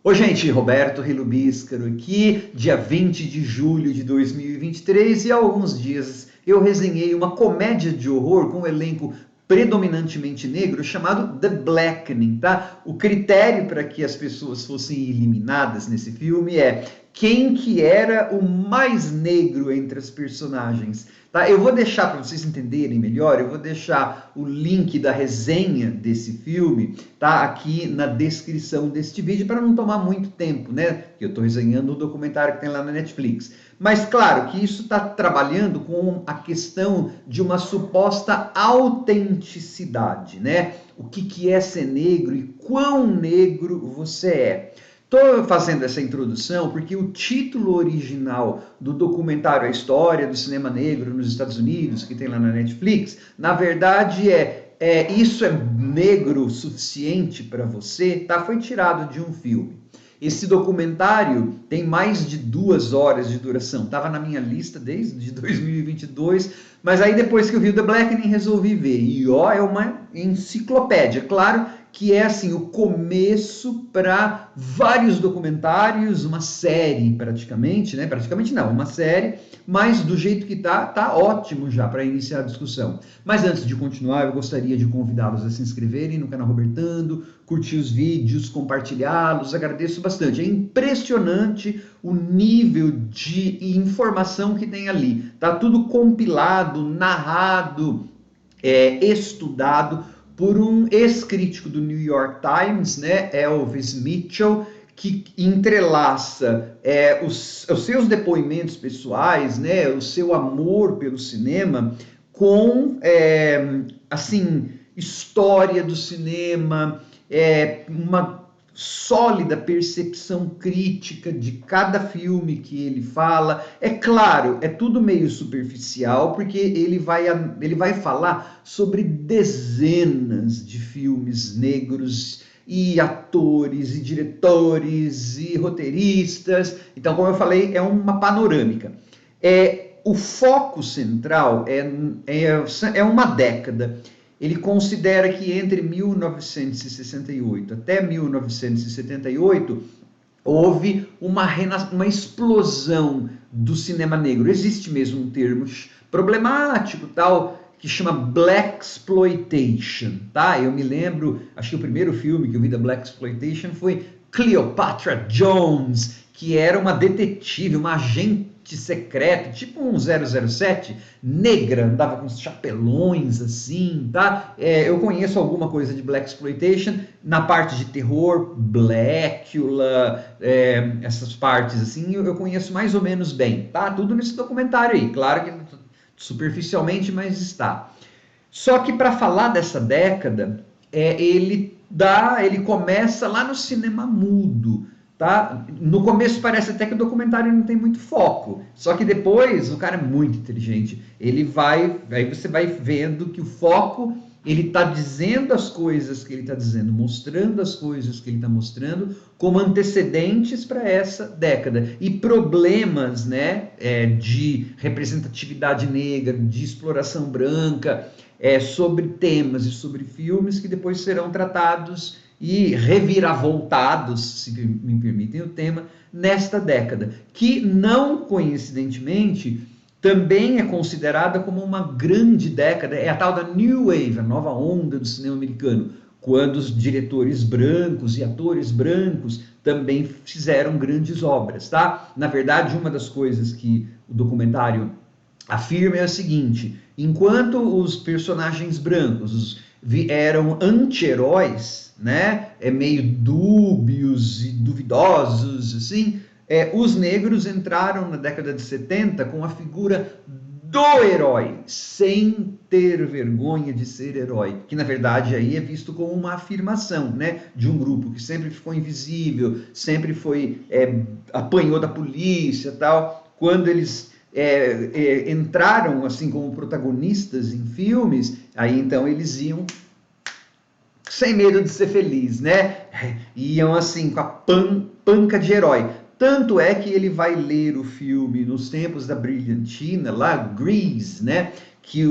Oi, gente, Roberto Relubíscaro aqui, dia 20 de julho de 2023, e há alguns dias eu resenhei uma comédia de horror com um elenco predominantemente negro chamado The Blackening, tá? O critério para que as pessoas fossem eliminadas nesse filme é quem que era o mais negro entre as personagens, tá? Eu vou deixar, para vocês entenderem melhor, eu vou deixar o link da resenha desse filme, tá, aqui na descrição deste vídeo, para não tomar muito tempo, né? Porque eu estou resenhando o documentário que tem lá na Netflix. Mas claro que isso está trabalhando com a questão de uma suposta autenticidade, né? O que é ser negro e quão negro você é. Estou fazendo essa introdução porque o título original do documentário A História do Cinema Negro nos Estados Unidos, que tem lá na Netflix, na verdade Isso é negro o suficiente para você? Tá? Foi tirado de um filme. Esse documentário tem mais de 2 horas de duração. Estava na minha lista desde 2022, mas aí depois que eu vi o The Blackening resolvi ver. E ó, é uma enciclopédia. Claro que é assim o começo para vários documentários, uma série praticamente, né? Praticamente não, uma série, mas do jeito que tá ótimo já para iniciar a discussão. Mas antes de continuar, eu gostaria de convidá-los a se inscreverem no canal Robertando, curtir os vídeos, compartilhá-los, agradeço bastante. É impressionante o nível de informação que tem ali. Tá tudo compilado, narrado, estudado por um ex-crítico do New York Times, né, Elvis Mitchell, que entrelaça os seus depoimentos pessoais, né, o seu amor pelo cinema, com assim, história do cinema, uma sólida percepção crítica de cada filme que ele fala. É claro, é tudo meio superficial, porque ele vai falar sobre dezenas de filmes negros e atores e diretores e roteiristas. Então, como eu falei, é uma panorâmica. O foco central é uma década. Ele considera que entre 1968 até 1978 houve uma explosão do cinema negro. Existe mesmo um termo problemático, tal, que chama Blaxploitation, tá? Eu me lembro, acho que o primeiro filme que eu vi da Blaxploitation foi Cleopatra Jones, que era uma detetive, uma agente secreto, tipo um 007, negra, andava com uns chapelões assim, tá? Eu conheço alguma coisa de Blaxploitation na parte de terror, Blackula, essas partes assim, eu conheço mais ou menos bem, tá? Tudo nesse documentário aí, claro que superficialmente, mas está. Só que para falar dessa década, ele começa lá no cinema mudo. Tá? No começo parece até que o documentário não tem muito foco, só que depois o cara é muito inteligente. Aí você vai vendo que o foco, ele está dizendo as coisas que ele está dizendo, mostrando as coisas que ele está mostrando como antecedentes para essa década. E problemas, né, de representatividade negra, de exploração branca, sobre temas e sobre filmes que depois serão tratados e reviravoltados, se me permitem o tema, nesta década, que não coincidentemente também é considerada como uma grande década, é a tal da New Wave, a nova onda do cinema americano, quando os diretores brancos e atores brancos também fizeram grandes obras, tá? Na verdade, uma das coisas que o documentário afirma é a seguinte: enquanto os personagens brancos eram anti-heróis, né, meio dúbios e duvidosos, assim, os negros entraram na década de 70 com a figura do herói, sem ter vergonha de ser herói, que na verdade aí é visto como uma afirmação, né, de um grupo que sempre ficou invisível, sempre apanhou da polícia, tal. Quando eles entraram assim como protagonistas em filmes, aí então eles iam sem medo de ser feliz, né? Iam assim com a panca de herói. Tanto é que ele vai ler o filme nos tempos da brilhantina, lá, Grease, né? Que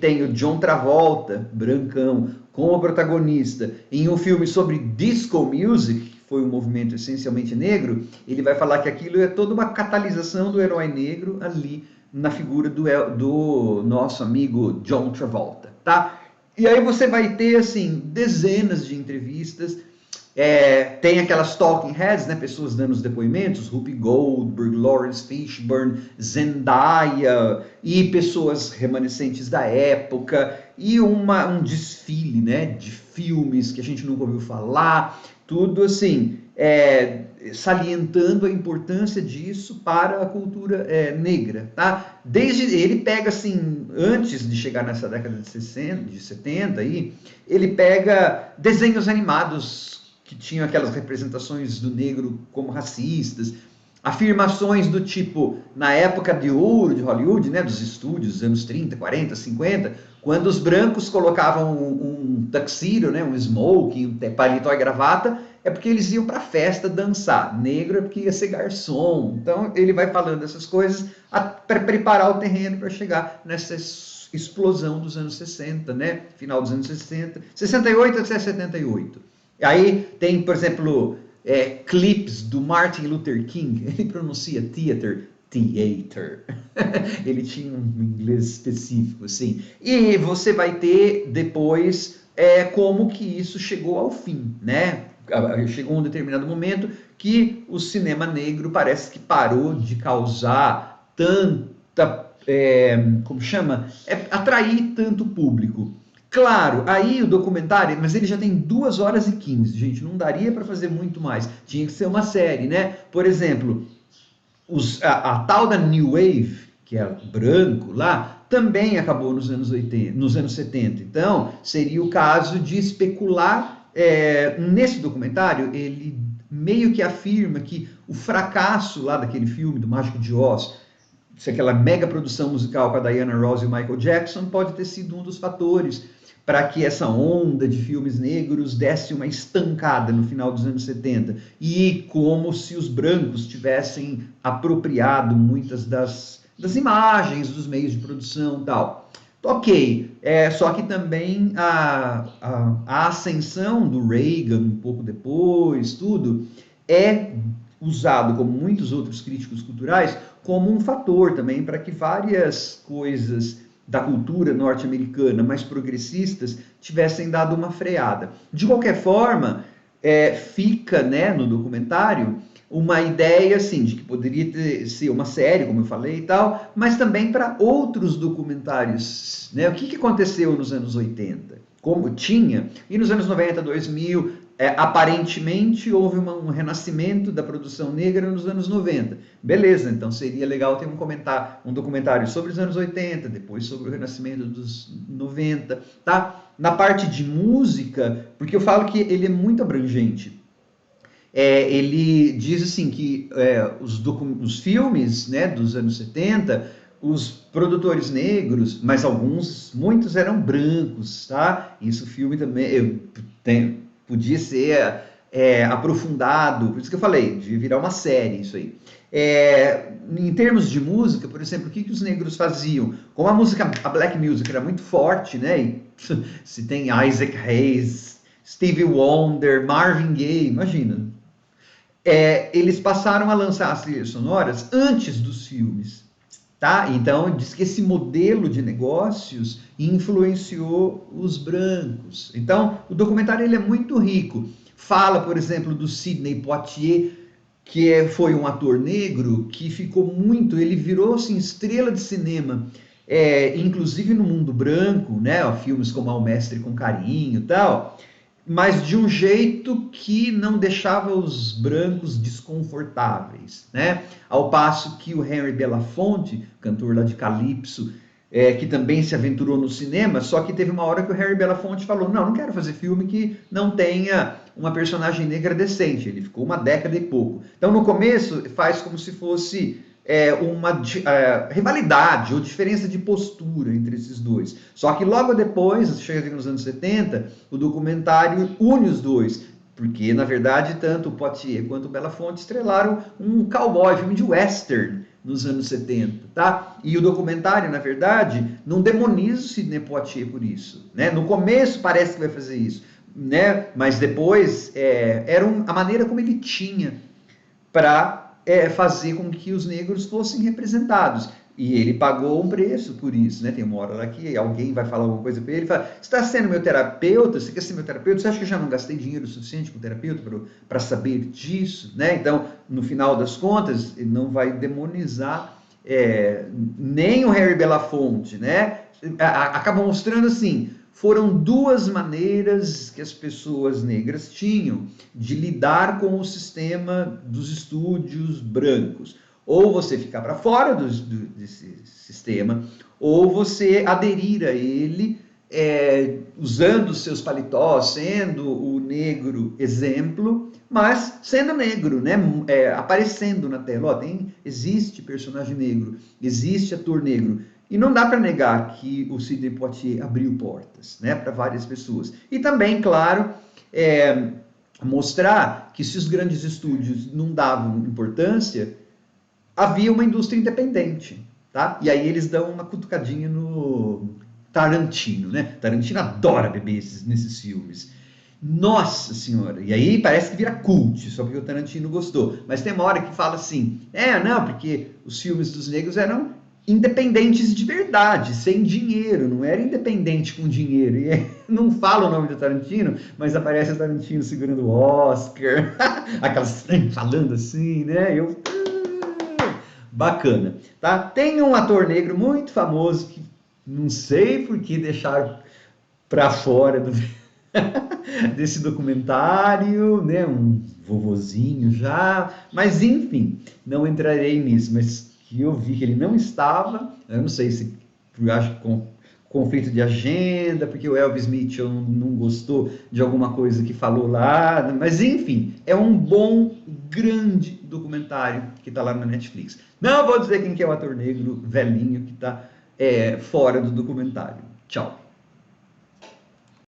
tem o John Travolta, brancão, como protagonista, em um filme sobre disco music, foi um movimento essencialmente negro, ele vai falar que aquilo é toda uma catalisação do herói negro ali na figura do nosso amigo John Travolta, tá? E aí você vai ter, assim, dezenas de entrevistas, tem aquelas talking heads, né, pessoas dando os depoimentos, Whoopi Goldberg, Lawrence Fishburne, Zendaya, e pessoas remanescentes da época, e um desfile, né, de filmes que a gente nunca ouviu falar, tudo assim, salientando a importância disso para a cultura negra, tá? Desde ele pega assim, antes de chegar nessa década de 60, de 70 aí, ele pega desenhos animados que tinham aquelas representações do negro como racistas, afirmações do tipo, na época de ouro de Hollywood, né, dos estúdios, anos 30, 40, 50, quando os brancos colocavam um tuxedo, né, um smoking, um paletó e gravata, é porque eles iam para festa dançar. Negro é porque ia ser garçom. Então ele vai falando essas coisas para preparar o terreno para chegar nessa explosão dos anos 60, né? Final dos anos 60, 68 até 78. Aí tem, por exemplo, clipes do Martin Luther King, ele pronuncia theater. Ele tinha um inglês específico, assim. E você vai ter depois como que isso chegou ao fim, né? Chegou um determinado momento que o cinema negro parece que parou de causar tanta, como chama? Atrair tanto público. Claro, aí o documentário, mas ele já tem 2 horas e 15, gente, não daria para fazer muito mais. Tinha que ser uma série, né? Por exemplo, a tal da New Wave, que é branco lá, também acabou nos anos 80, nos anos 70. Então, seria o caso de especular. Nesse documentário, ele meio que afirma que o fracasso lá daquele filme do Mágico de Oz, aquela mega produção musical com a Diana Ross e o Michael Jackson, pode ter sido um dos fatores para que essa onda de filmes negros desse uma estancada no final dos anos 70. E como se os brancos tivessem apropriado muitas das imagens, dos meios de produção e tal. Ok, só que também a ascensão do Reagan, um pouco depois, tudo, é usado, como muitos outros críticos culturais, como um fator também para que várias coisas da cultura norte-americana mais progressistas tivessem dado uma freada. De qualquer forma, fica, né, no documentário uma ideia assim de que poderia ser uma série, como eu falei e tal, mas também para outros documentários, né? O que aconteceu nos anos 80? Como tinha, e nos anos 90, 2000, aparentemente houve um renascimento da produção negra nos anos 90. Beleza, então seria legal ter um documentário sobre os anos 80, depois sobre o renascimento dos 90, tá? Na parte de música, porque eu falo que ele é muito abrangente. Ele diz assim que os filmes, né, dos anos 70, os produtores negros, mas muitos eram brancos, tá? Isso o filme também podia ser aprofundado, por isso que eu falei, devia virar uma série isso aí. Em termos de música, por exemplo, o que os negros faziam? Como a black music era muito forte, né? E, se tem Isaac Hayes, Stevie Wonder, Marvin Gaye, imagina. Eles passaram a lançar as trilhas sonoras antes dos filmes, tá? Então, diz que esse modelo de negócios influenciou os brancos. Então, o documentário ele é muito rico. Fala, por exemplo, do Sidney Poitier, que foi um ator negro que ficou muito, ele virou assim, estrela de cinema, inclusive no mundo branco, né? Filmes como Ao Mestre com Carinho e tal, mas de um jeito que não deixava os brancos desconfortáveis, né? Ao passo que o Henry Belafonte, cantor lá de Calypso, que também se aventurou no cinema, só que teve uma hora que o Henry Belafonte falou, não quero fazer filme que não tenha uma personagem negra decente. Ele ficou uma década e pouco. Então, no começo, faz como se fosse uma rivalidade ou diferença de postura entre esses dois. Só que logo depois, chega nos anos 70, o documentário une os dois, porque, na verdade, tanto o Poitier quanto o Belafonte estrelaram um cowboy, filme de western, nos anos 70, tá? E o documentário, na verdade, não demoniza o Sidney Poitier por isso, né? No começo parece que vai fazer isso, né? Mas depois era a maneira como ele tinha para fazer com que os negros fossem representados. E ele pagou um preço por isso, né? Tem uma hora lá que alguém vai falar alguma coisa para ele e fala: você está sendo meu terapeuta? Você quer ser meu terapeuta? Você acha que eu já não gastei dinheiro suficiente com terapeuta para saber disso, né? Então, no final das contas, ele não vai demonizar nem o Harry Belafonte, né? Acaba mostrando assim: foram duas maneiras que as pessoas negras tinham de lidar com o sistema dos estúdios brancos. Ou você ficar para fora desse sistema, ou você aderir a ele, usando os seus paletós, sendo o negro exemplo, mas sendo negro, né? Aparecendo na tela. Existe personagem negro, existe ator negro. E não dá para negar que o Sidney Poitier abriu portas, né, para várias pessoas. E também, claro, mostrar que se os grandes estúdios não davam importância, havia uma indústria independente, tá? E aí eles dão uma cutucadinha no Tarantino, né? Tarantino adora beber nesses filmes. Nossa senhora! E aí parece que vira cult, só porque o Tarantino gostou. Mas tem uma hora que fala assim, não, porque os filmes dos negros eram independentes de verdade, sem dinheiro, não era independente com dinheiro. E não fala o nome do Tarantino, mas aparece o Tarantino segurando o Oscar, aquelas falando assim, né? Bacana, tá? Tem um ator negro muito famoso que não sei por que deixaram para fora desse documentário, né? Um vovozinho já, mas enfim, não entrarei nisso, mas que eu vi que ele não estava, eu não sei se eu acho que com conflito de agenda, porque o Elvis Mitchell não gostou de alguma coisa que falou lá, mas enfim, é um bom, grande documentário que está lá na Netflix. Não vou dizer quem que é o ator negro velhinho que está fora do documentário. Tchau.